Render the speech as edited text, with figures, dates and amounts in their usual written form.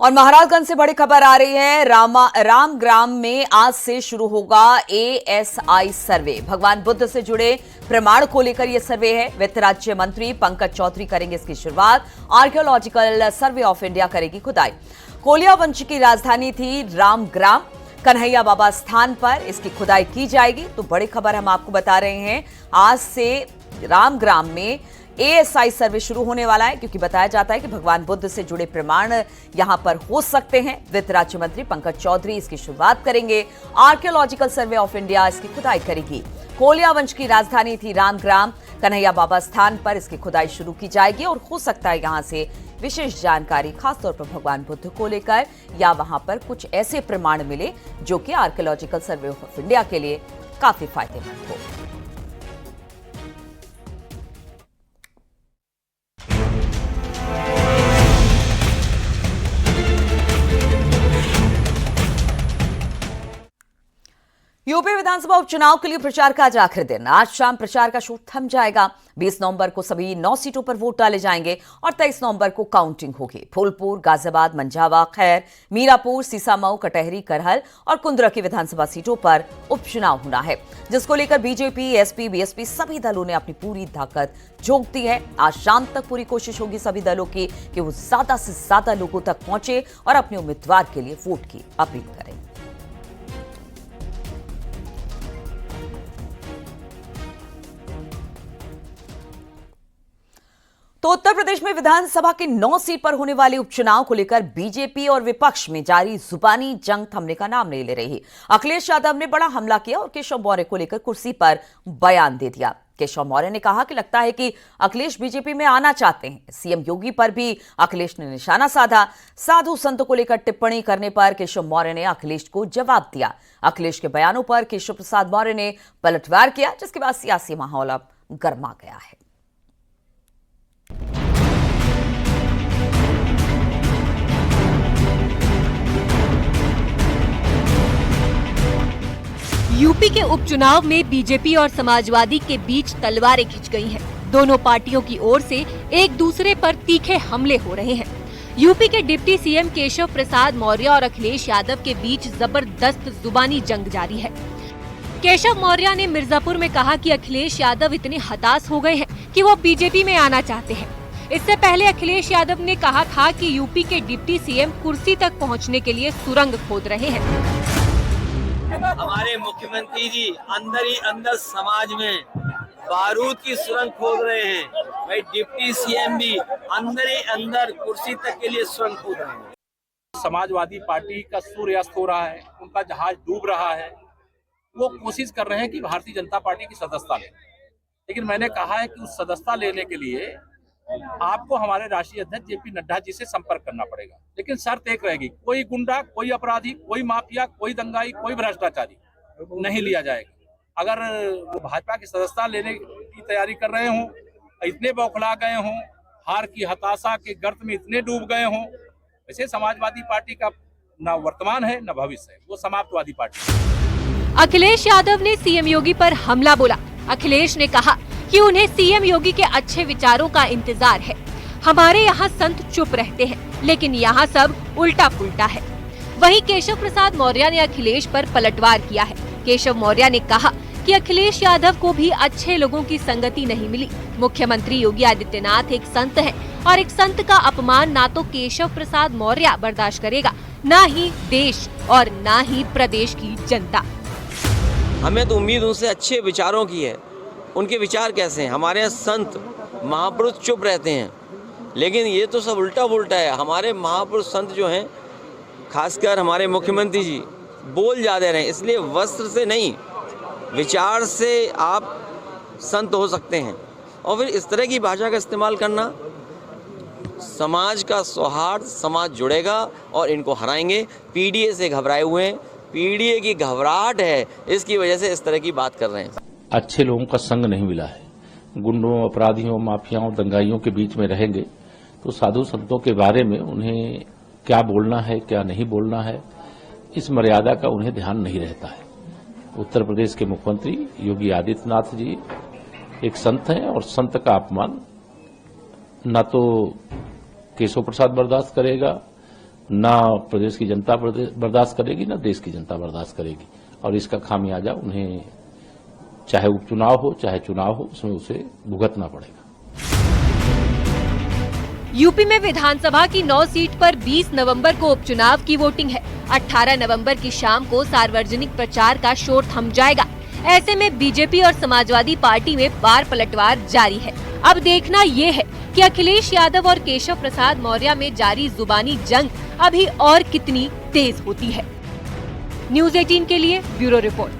और महाराजगंज से बड़ी खबर आ रही है। रामग्राम में आज से शुरू होगा ASI सर्वे। भगवान बुद्ध से जुड़े प्रमाण को लेकर यह सर्वे है। वित्त राज्य मंत्री पंकज चौधरी करेंगे इसकी शुरुआत। आर्कियोलॉजिकल सर्वे ऑफ इंडिया करेगी खुदाई। कोलिया वंश की राजधानी थी रामग्राम। कन्हैया बाबा स्थान पर इसकी खुदाई की जाएगी। तो बड़ी खबर हम आपको बता रहे हैं, आज से रामग्राम में ASI सर्वे शुरू होने वाला है, क्योंकि बताया जाता है कि भगवान बुद्ध से जुड़े प्रमाण यहां पर हो सकते हैं। वित्त राज्य मंत्री पंकज चौधरी इसकी शुरुआत करेंगे। आर्कियोलॉजिकल सर्वे ऑफ इंडिया इसकी खुदाई करेगी। कोलिया वंश की राजधानी थी रामग्राम। कन्हैया बाबा स्थान पर इसकी खुदाई शुरू की जाएगी और हो सकता है यहां से विशेष जानकारी खासतौर पर भगवान बुद्ध को लेकर या वहां पर कुछ ऐसे प्रमाण मिले जो कि आर्कियोलॉजिकल सर्वे ऑफ इंडिया के लिए काफी फायदेमंद हो। यूपी विधानसभा उपचुनाव के लिए प्रचार का आज आखिरी दिन। आज शाम प्रचार का शूट थम जाएगा। 20 नवंबर को सभी 9 सीटों पर वोट डाले जाएंगे और 23 नवंबर को काउंटिंग होगी। फूलपुर, गाजियाबाद, मंझावा, खैर, मीरापुर, सीसामऊ, कटहरी, करहल और कुंद्रा की विधानसभा सीटों पर उपचुनाव होना है, जिसको लेकर बीजेपी, एसपी, बीएसपी सभी दलों ने अपनी पूरी ताकत झोंक दी है। आज शाम तक पूरी कोशिश होगी सभी दलों की कि वो ज्यादा से ज्यादा लोगों तक पहुंचे और अपने उम्मीदवार के लिए वोट की अपील करें। तो उत्तर प्रदेश में विधानसभा के 9 सीट पर होने वाले उपचुनाव को लेकर बीजेपी और विपक्ष में जारी जुबानी जंग थमने का नाम नहीं ले रही। अखिलेश यादव ने बड़ा हमला किया और केशव मौर्य को लेकर कुर्सी पर बयान दे दिया। केशव मौर्य ने कहा कि लगता है कि अखिलेश बीजेपी में आना चाहते हैं। सीएम योगी पर भी अखिलेश ने निशाना साधा। साधु संतों को लेकर टिप्पणी करने पर केशव मौर्य ने अखिलेश को जवाब दिया। अखिलेश के बयानों पर केशव प्रसाद मौर्य ने पलटवार किया, जिसके बाद सियासी माहौल अब गर्मा गया है। यूपी के उपचुनाव में बीजेपी और समाजवादी के बीच तलवारें खिंच गई हैं। दोनों पार्टियों की ओर से एक दूसरे पर तीखे हमले हो रहे हैं। यूपी के डिप्टी सीएम केशव प्रसाद मौर्य और अखिलेश यादव के बीच जबरदस्त जुबानी जंग जारी है। केशव मौर्य ने मिर्जापुर में कहा कि अखिलेश यादव इतने हताश हो गए हैं कि वो बीजेपी में आना चाहते हैं। इससे पहले अखिलेश यादव ने कहा था कि यूपी के डिप्टी सीएम कुर्सी तक पहुंचने के लिए सुरंग खोद रहे हैं। हमारे मुख्यमंत्री जी अंदर ही अंदर समाज में बारूद की सुरंग खोद रहे हैं। भाई डिप्टी सीएम भी अंदर ही अंदर कुर्सी तक के लिए सुरंग खोद रहे हैं। समाजवादी पार्टी का सूर्यास्त हो रहा है, उनका जहाज डूब रहा है। वो कोशिश कर रहे हैं कि भारतीय जनता पार्टी की सदस्यता लें, लेकिन मैंने कहा है कि उस सदस्यता लेने के लिए आपको हमारे राष्ट्रीय अध्यक्ष जेपी नड्डा जी से संपर्क करना पड़ेगा। लेकिन शर्त एक रहेगी, कोई गुंडा, कोई अपराधी, कोई माफिया, कोई दंगाई, कोई भ्रष्टाचारी नहीं लिया जाएगा। अगर वो भाजपा की सदस्यता लेने की तैयारी कर रहे हों, इतने बौखला गए हों, हार की हताशा के गर्त में इतने डूब गए हों, वैसे समाजवादी पार्टी का न वर्तमान है न भविष्य है, वो समाप्तवादी पार्टी। अखिलेश यादव ने सीएम योगी पर हमला बोला। अखिलेश ने कहा कि उन्हें सीएम योगी के अच्छे विचारों का इंतजार है। हमारे यहाँ संत चुप रहते हैं, लेकिन यहाँ सब उल्टा पुल्टा है। वहीं केशव प्रसाद मौर्य ने अखिलेश पर पलटवार किया है। केशव मौर्य ने कहा कि अखिलेश यादव को भी अच्छे लोगों की संगति नहीं मिली। मुख्यमंत्री योगी आदित्यनाथ एक संत हैं और एक संत का अपमान ना तो केशव प्रसाद मौर्य बर्दाश्त करेगा, ना ही देश और ना ही प्रदेश की जनता। हमें तो उम्मीद उनसे अच्छे विचारों की है। उनके विचार कैसे हैं? हमारे यहाँ संत महापुरुष चुप रहते हैं, लेकिन ये तो सब उल्टा पुल्टा है। हमारे महापुरुष संत जो हैं, खासकर हमारे मुख्यमंत्री जी, बोल ज़्यादा रहे हैं। इसलिए वस्त्र से नहीं, विचार से आप संत हो सकते हैं। और फिर इस तरह की भाषा का इस्तेमाल करना, समाज का सौहार्द, समाज जुड़ेगा और इनको हराएंगे। पीडीए से घबराए हुए हैं, पीडीए की घबराहट है, इसकी वजह से इस तरह की बात कर रहे हैं। अच्छे लोगों का संग नहीं मिला है। गुंडों, अपराधियों, माफियाओं, दंगाइयों के बीच में रहेंगे तो साधु संतों के बारे में उन्हें क्या बोलना है, क्या नहीं बोलना है, इस मर्यादा का उन्हें ध्यान नहीं रहता है। उत्तर प्रदेश के मुख्यमंत्री योगी आदित्यनाथ जी एक संत हैं और संत का अपमान न तो केशव प्रसाद बर्दाश्त करेगा, ना प्रदेश की जनता बर्दाश्त करेगी, ना देश की जनता बर्दाश्त करेगी। और इसका खामियाजा उन्हें चाहे उपचुनाव हो चाहे चुनाव हो, उसमें उसे भुगतना पड़ेगा। यूपी में विधानसभा की 9 सीट पर 20 नवंबर को उपचुनाव की वोटिंग है। 18 नवंबर की शाम को सार्वजनिक प्रचार का शोर थम जाएगा। ऐसे में बीजेपी और समाजवादी पार्टी में बार पलटवार जारी है। अब देखना ये है कि अखिलेश यादव और केशव प्रसाद मौर्य में जारी जुबानी जंग अभी और कितनी तेज होती है। न्यूज़ 18 के लिए ब्यूरो रिपोर्ट।